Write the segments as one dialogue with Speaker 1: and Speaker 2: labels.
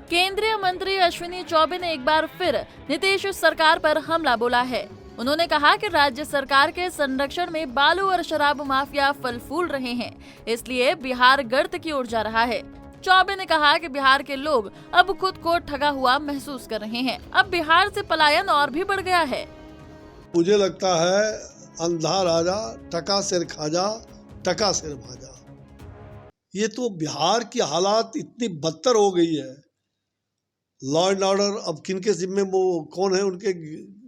Speaker 1: केंद्रीय मंत्री अश्विनी चौबे ने एक बार फिर नीतीश सरकार पर हमला बोला है। उन्होंने कहा कि राज्य सरकार के संरक्षण में बालू और शराब माफिया फल फूल रहे हैं, इसलिए बिहार गर्त की ओर जा रहा है। चौबे ने कहा कि बिहार के लोग अब खुद को ठगा हुआ महसूस कर रहे हैं। अब बिहार से पलायन और भी बढ़ गया है।
Speaker 2: मुझे लगता है अंधा राजा टका सिर खाजा, टका सिर भाजा। ये तो बिहार की हालात इतनी बदतर हो गई है। लॉ एंड ऑर्डर अब किनके जिम्मे, वो कौन है उनके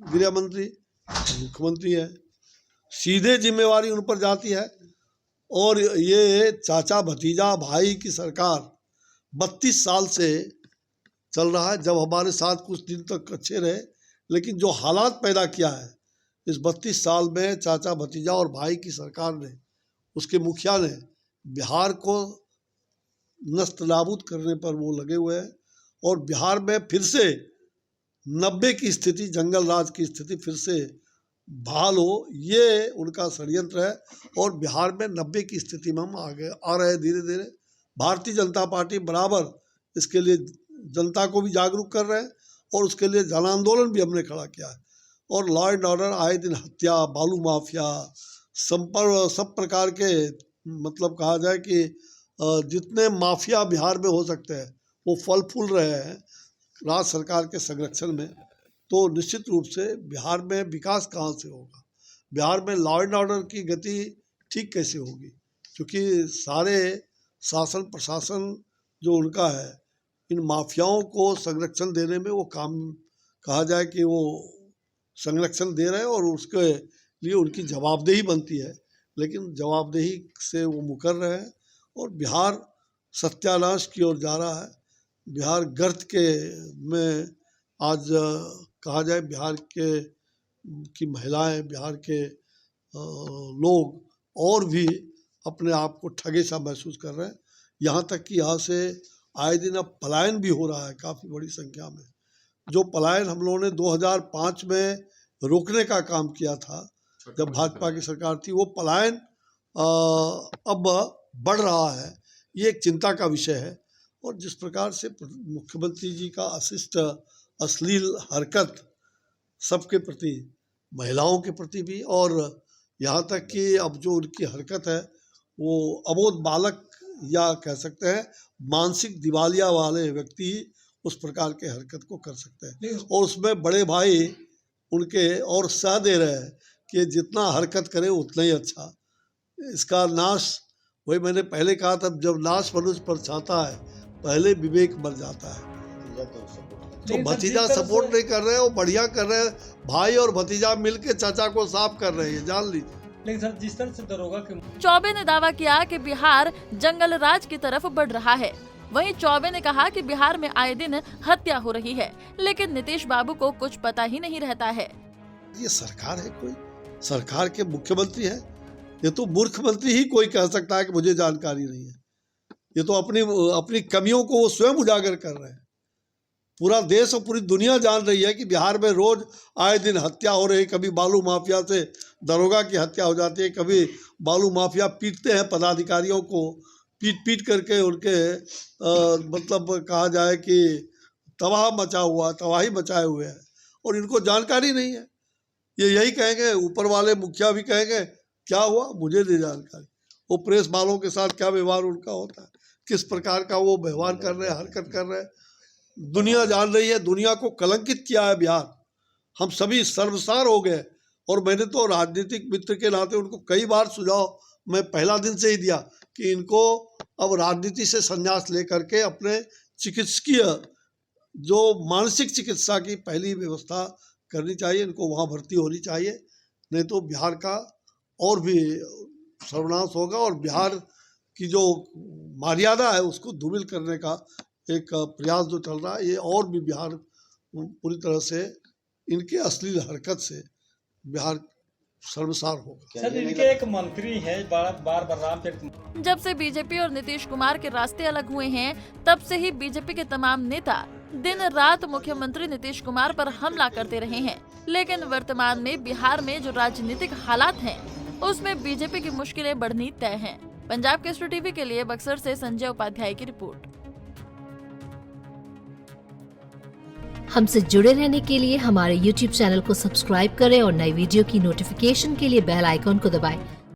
Speaker 2: गृह मंत्री, मुख्यमंत्री है, सीधे जिम्मेवारी उन पर जाती है। और ये चाचा भतीजा भाई की सरकार 32 साल से चल रहा है। जब हमारे साथ कुछ दिन तक अच्छे रहे, लेकिन जो हालात पैदा किया है इस 32 साल में चाचा भतीजा और भाई की सरकार ने, उसके मुखिया ने बिहार को नष्ट नाबूद करने पर वो लगे हुए हैं। और बिहार में फिर से 90 की स्थिति, जंगल राज की स्थिति फिर से बहाल हो, ये उनका षड्यंत्र है। और बिहार में 90 की स्थिति में हम आगे आ रहे हैं धीरे धीरे। भारतीय जनता पार्टी बराबर इसके लिए जनता को भी जागरूक कर रहे हैं और उसके लिए जन आंदोलन भी हमने खड़ा किया है। और लॉ एंड ऑर्डर आए दिन हत्या, बालू माफिया, सब प्रकार के, मतलब कहा जाए कि जितने माफिया बिहार में हो सकते हैं वो फल फूल रहे हैं राज्य सरकार के संरक्षण में। तो निश्चित रूप से बिहार में विकास कहाँ से होगा, बिहार में लॉ एंड ऑर्डर की गति ठीक कैसे होगी, क्योंकि सारे शासन प्रशासन जो उनका है इन माफियाओं को संरक्षण देने में वो काम, कहा जाए कि वो संरक्षण दे रहे हैं और उसके लिए उनकी जवाबदेही बनती है, लेकिन जवाबदेही से वो मुकर रहे हैं। और बिहार सत्यानाश की ओर जा रहा है। बिहार गर्त के में आज कहा जाए बिहार की महिलाएं, बिहार के लोग और भी अपने आप को ठगे सा महसूस कर रहे हैं। यहाँ तक कि यहाँ से आए दिन अब पलायन भी हो रहा है काफ़ी बड़ी संख्या में। जो पलायन हम लोगों ने 2005 में रोकने का काम किया था जब भाजपा की सरकार थी, वो पलायन अब बढ़ रहा है। ये एक चिंता का विषय है। और जिस प्रकार से मुख्यमंत्री जी का अशिष्ट अश्लील हरकत सबके प्रति, महिलाओं के प्रति भी, और यहाँ तक कि अब जो उनकी हरकत है वो अबोध बालक या कह सकते हैं मानसिक दिवालिया वाले व्यक्ति उस प्रकार के हरकत को कर सकते हैं। और उसमें बड़े भाई उनके और सह दे रहे हैं कि जितना हरकत करे उतना ही अच्छा। इसका नाश, वही मैंने पहले कहा था, जब नाश मनुष्य पर छाता है पहले विवेक मर जाता है। तो भतीजा सपोर्ट नहीं कर रहे, वो बढ़िया कर रहे हैं। भाई और भतीजा मिलके चाचा को साफ कर रहे हैं, जान लीजिए।
Speaker 3: लेकिन सर जिस तरह से दरोगा के
Speaker 1: चौबे ने दावा किया कि बिहार जंगल राज की तरफ बढ़ रहा है। वहीं चौबे ने कहा कि बिहार में आए दिन हत्या हो रही है, लेकिन नीतीश बाबू को कुछ पता ही नहीं रहता है।
Speaker 2: ये सरकार है, कोई सरकार के मुख्यमंत्री है, ये तो मूर्ख मंत्री ही कोई कह सकता है कि मुझे जानकारी नहीं है। ये तो अपनी कमियों को वो स्वयं उजागर कर रहे हैं। पूरा देश और पूरी दुनिया जान रही है कि बिहार में रोज आए दिन हत्या हो रही है। कभी बालू माफिया से दरोगा की हत्या हो जाती है, कभी बालू माफिया पीटते हैं पदाधिकारियों को, पीट करके उनके मतलब कहा जाए कि तबाही मचाए हुए हैं और इनको जानकारी नहीं है। ये यही कहेंगे, ऊपर वाले मुखिया भी कहेंगे क्या हुआ मुझे नहीं जानकारी। वो प्रेस वालों के साथ क्या व्यवहार उनका होता है, किस प्रकार का वो व्यवहार कर रहे हैं, हरकत कर रहे हैं, दुनिया जान रही है। दुनिया को कलंकित किया है बिहार। हम सभी सर्वसार हो गए। और मैंने तो राजनीतिक मित्र के नाते उनको कई बार सुझाव मैं पहला दिन से ही दिया कि इनको अब राजनीति से संन्यास लेकर के अपने चिकित्सकीय जो मानसिक चिकित्सा की पहली व्यवस्था करनी चाहिए, इनको वहाँ भर्ती होनी चाहिए। नहीं तो बिहार का और भी सर्वनाश होगा और बिहार की जो मर्यादा है उसको धूमिल करने का एक प्रयास जो चल रहा है, ये और भी बिहार पूरी तरह से इनके अश्लील हरकत से बिहार सर्वसार होगा।
Speaker 3: सर इनके एक मंत्री है बार राम।
Speaker 1: जब से बीजेपी और नीतीश कुमार के रास्ते अलग हुए हैं, तब से ही बीजेपी के तमाम नेता दिन रात मुख्यमंत्री नीतीश कुमार पर हमला करते रहे हैं। लेकिन वर्तमान में बिहार में जो राजनीतिक हालात हैं, उसमें बीजेपी की मुश्किलें बढ़नी तय हैं। पंजाब केसरी टीवी के लिए बक्सर से संजय उपाध्याय की रिपोर्ट।
Speaker 4: हमसे जुड़े रहने के लिए हमारे YouTube चैनल को सब्सक्राइब करें और नई वीडियो की नोटिफिकेशन के लिए बेल आइकॉन को दबाएं